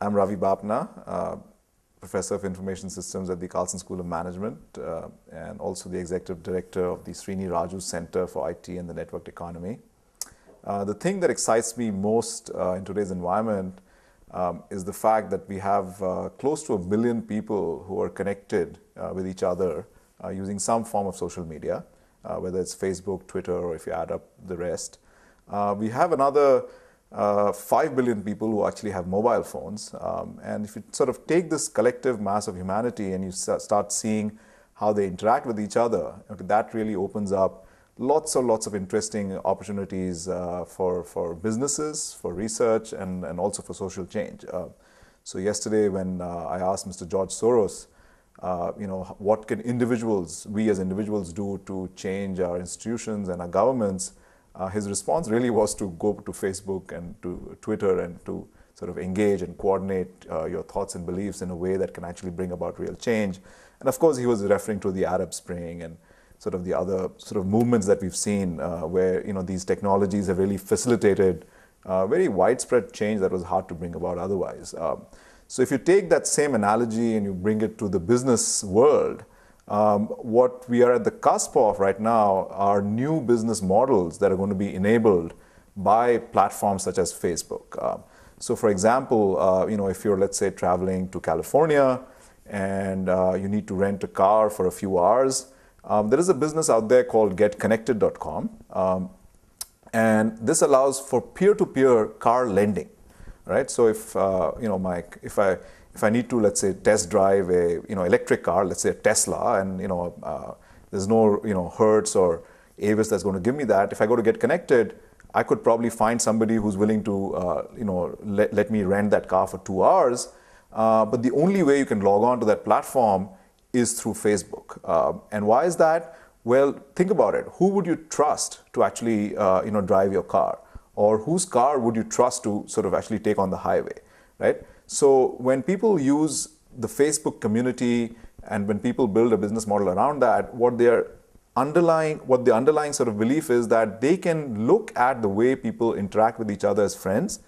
I'm Ravi Bapna, Professor of Information Systems at the Carlson School of Management, and also the Executive Director of the Srini Raju Center for IT and the Networked Economy. The thing that excites me most in today's environment is the fact that we have close to 1 billion people who are connected with each other using some form of social media, whether it's Facebook, Twitter, or if you add up the rest. We have another 5 billion people who actually have mobile phones. And if you sort of take this collective mass of humanity and you start seeing how they interact with each other, that really opens up lots of interesting opportunities for businesses, for research, and also for social change. So yesterday when I asked Mr. George Soros, what can we as individuals do to change our institutions and our governments, his response really was to go to Facebook and to Twitter and to sort of engage and coordinate your thoughts and beliefs in a way that can actually bring about real change. And of course, he was referring to the Arab Spring and sort of the other sort of movements that we've seen where these technologies have really facilitated very widespread change that was hard to bring about otherwise. So if you take that same analogy and you bring it to the business world, what we are at the cusp of right now are new business models that are going to be enabled by platforms such as Facebook. So for example, if you're, let's say, traveling to California and you need to rent a car for a few hours, there is a business out there called getconnected.com, and this allows for peer-to-peer car lending, right? So if if I need to, let's say, test drive a electric car, let's say a Tesla, and there's no Hertz or Avis that's going to give me that. If I go to Get Connected, I could probably find somebody who's willing to let me rent that car for 2 hours. But the only way you can log on to that platform is through Facebook. And why is that? Well, think about it. Who would you trust to actually drive your car? Or whose car would you trust to sort of actually take on the highway, right? So when people use the Facebook community and when people build a business model around that, what the underlying sort of belief is that they can look at the way people interact with each other as friends,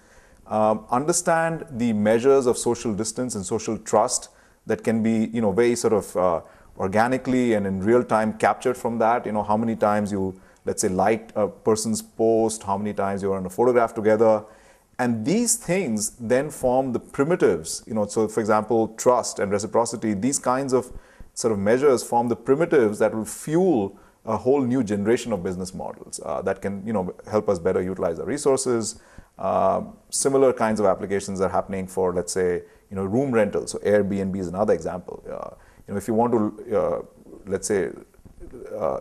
understand the measures of social distance and social trust that can be very sort of organically and in real time captured from that. How many times you, let's say, liked a person's post, how many times you were in a photograph together. And these things then form the primitives, so for example, trust and reciprocity, these kinds of sort of measures form the primitives that will fuel a whole new generation of business models that can, help us better utilize our resources. Similar kinds of applications are happening for, let's say, room rentals. So Airbnb is another example. If you want to, let's say,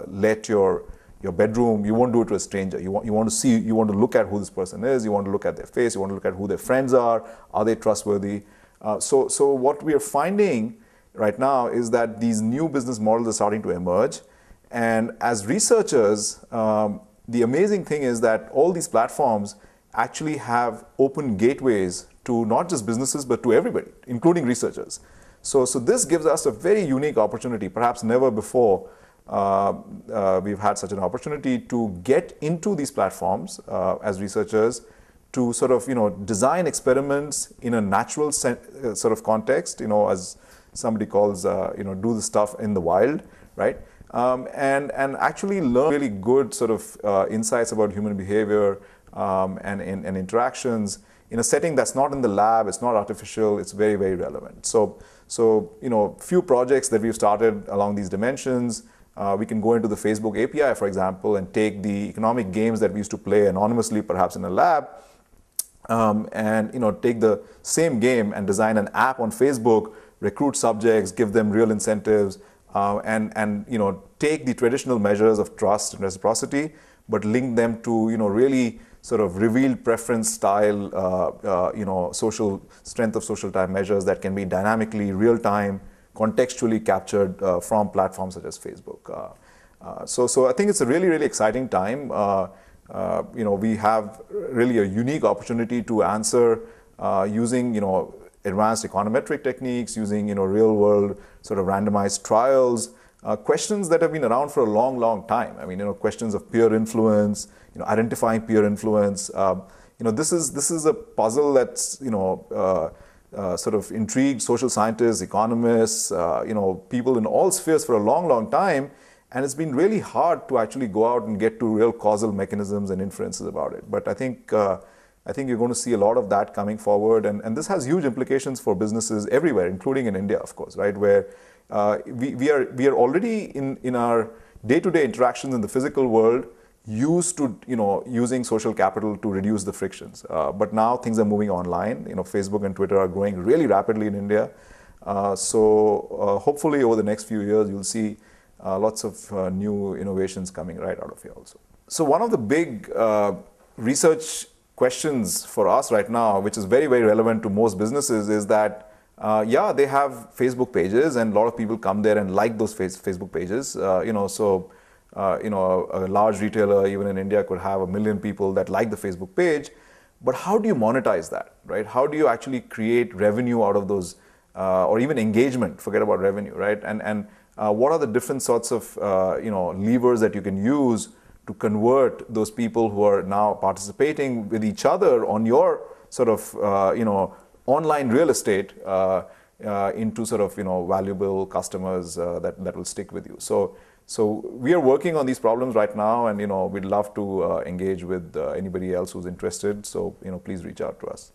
let your bedroom, you won't do it to a stranger. You want to look at who this person is, you want to look at their face, you want to look at who their friends are they trustworthy? So what we are finding right now is that these new business models are starting to emerge. And as researchers, the amazing thing is that all these platforms actually have open gateways to not just businesses, but to everybody, including researchers. So this gives us a very unique opportunity, perhaps never before we've had such an opportunity to get into these platforms as researchers to sort of design experiments in a natural sort of context, as somebody calls do the stuff in the wild, right? And actually learn really good sort of insights about human behavior and interactions in a setting that's not in the lab, it's not artificial, it's very, very relevant. So few projects that we've started along these dimensions. We can go into the Facebook API, for example, and take the economic games that we used to play anonymously, perhaps in a lab, and take the same game and design an app on Facebook, recruit subjects, give them real incentives, and take the traditional measures of trust and reciprocity, but link them to really sort of revealed preference style, social strength of social time measures that can be dynamically real time, contextually captured from platforms such as Facebook. So I think it's a really, really exciting time. We have really a unique opportunity to answer using, advanced econometric techniques, using, real world sort of randomized trials, questions that have been around for a long, long time. I mean, questions of peer influence, identifying peer influence. This is a puzzle that's, sort of intrigued social scientists, economists, people in all spheres for a long, long time. And it's been really hard to actually go out and get to real causal mechanisms and inferences about it. But I think you're going to see a lot of that coming forward. And this has huge implications for businesses everywhere, including in India, of course, right? Where we are already in our day-to-day interactions in the physical world used to using social capital to reduce the frictions, but now things are moving online. Facebook and Twitter are growing really rapidly in India, so hopefully over the next few years you'll see lots of new innovations coming right out of here also. So one of the big research questions for us right now, which is very, very relevant to most businesses, is that they have Facebook pages, and a lot of people come there and like those Facebook pages. A large retailer, even in India, could have 1 million people that like the Facebook page. But how do you monetize that, right? How do you actually create revenue out of those, or even engagement? Forget about revenue, right? And what are the different sorts of levers that you can use to convert those people who are now participating with each other on your sort of online real estate into sort of valuable customers that will stick with you. So we are working on these problems right now, and we'd love to engage with anybody else who's interested. So please reach out to us.